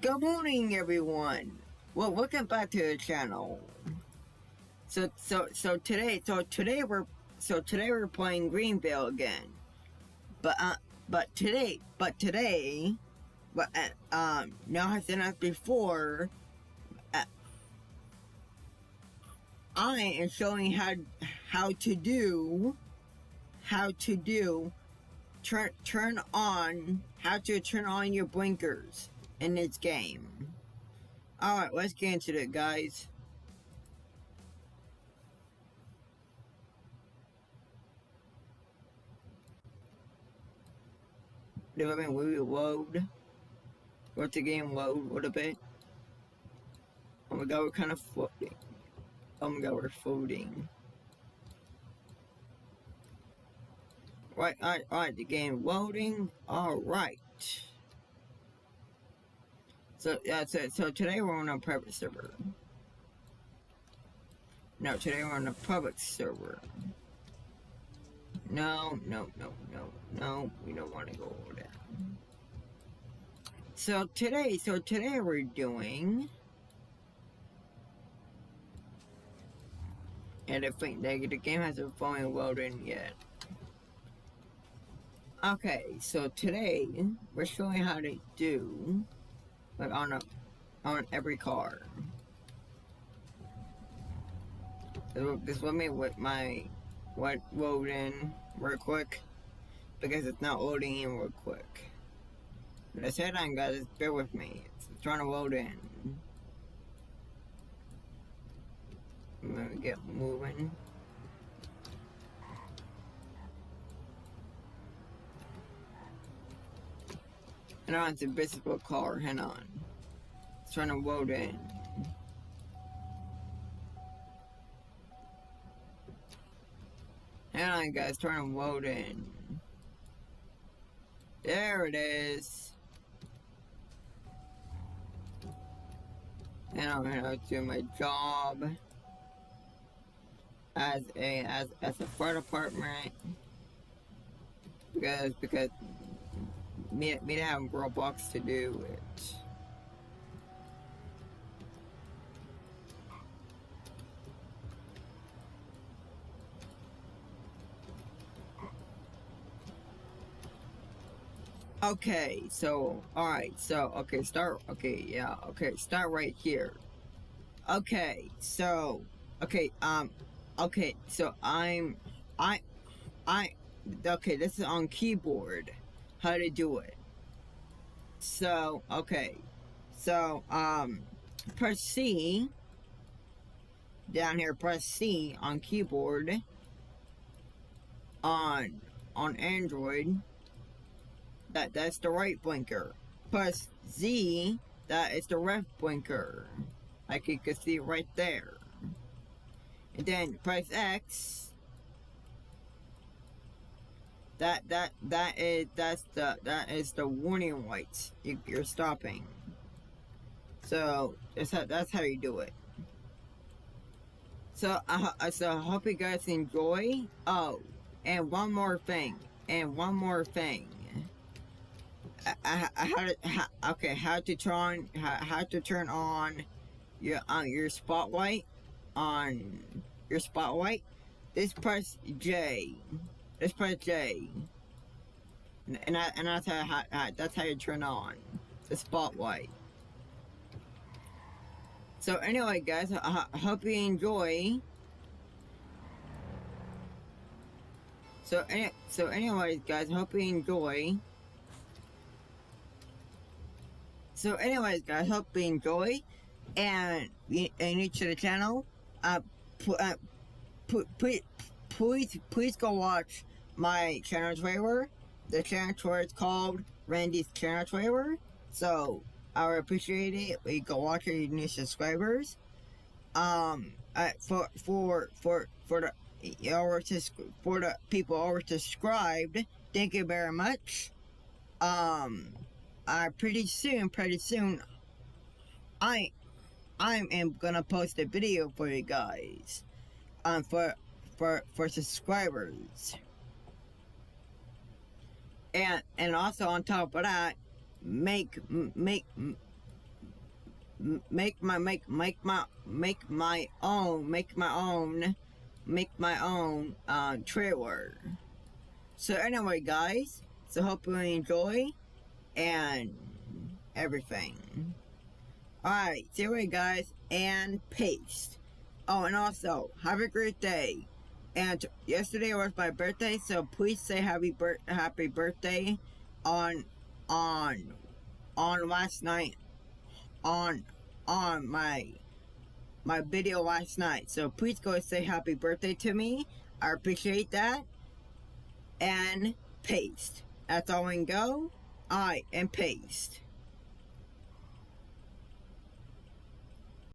Good morning, everyone. Well, welcome back to the channel. So today we're playing Greenville again. But today, now as as before, I am showing how to do turn on your blinkers in this game. Alright, let's get into it, guys. Let me load. Let the game load a little bit. Oh my god, we're kind of floating. Oh my god, we're floating. Alright, the game loading. Alright. So that's it. So today we're on a private server. No, today we're on a public server. No, we don't want to go over there. So today we're doing, and I think the game hasn't fully loaded yet. Okay, so today we're showing how to do like on every car. Just let me load in real quick because it's not loading in real quick. But I said on, guys, bear with me. It's trying to load in. Let me get moving. And on, it's a visible car. Hang on. It's trying to load in. Hang on, guys, trying to load in. There it is. And I'm gonna do my job as a fire department because me to have Roblox to do it. Okay, so alright, so okay, start right here. Okay, so okay, so okay, this is on keyboard how to do it. So okay, so press C down here, press C on keyboard on Android. That's the right blinker. Press Z, that is the left blinker. Like you can see right there. And then press X. That is the warning lights. You're stopping. So that's how you do it. So I hope you guys enjoy. Oh, and one more thing. How to turn on your spotlight on your spotlight. Just press J. And that's how you turn on the spotlight. So anyway, guys, I hope you enjoy. So anyways, guys, hope you enjoy. So anyways, guys, hope you enjoy, and new to the channel, please go watch my channel trailer. The channel trailer is called Randy's Channel Trailer. So I would appreciate it if you go watch it, new subscribers. For the people already subscribed, thank you very much. Pretty soon, I am gonna post a video for you guys, for subscribers, and also on top of that, make make my own trailer. So anyway, guys, so hope you enjoy and everything. Alright, see you later, guys, and paste. Oh, and also, have a great day. And yesterday was my birthday, so please say happy birthday on last night, on my video last night. So please go say happy birthday to me. I appreciate that. And paste. That's all we can go. Alright, and paste.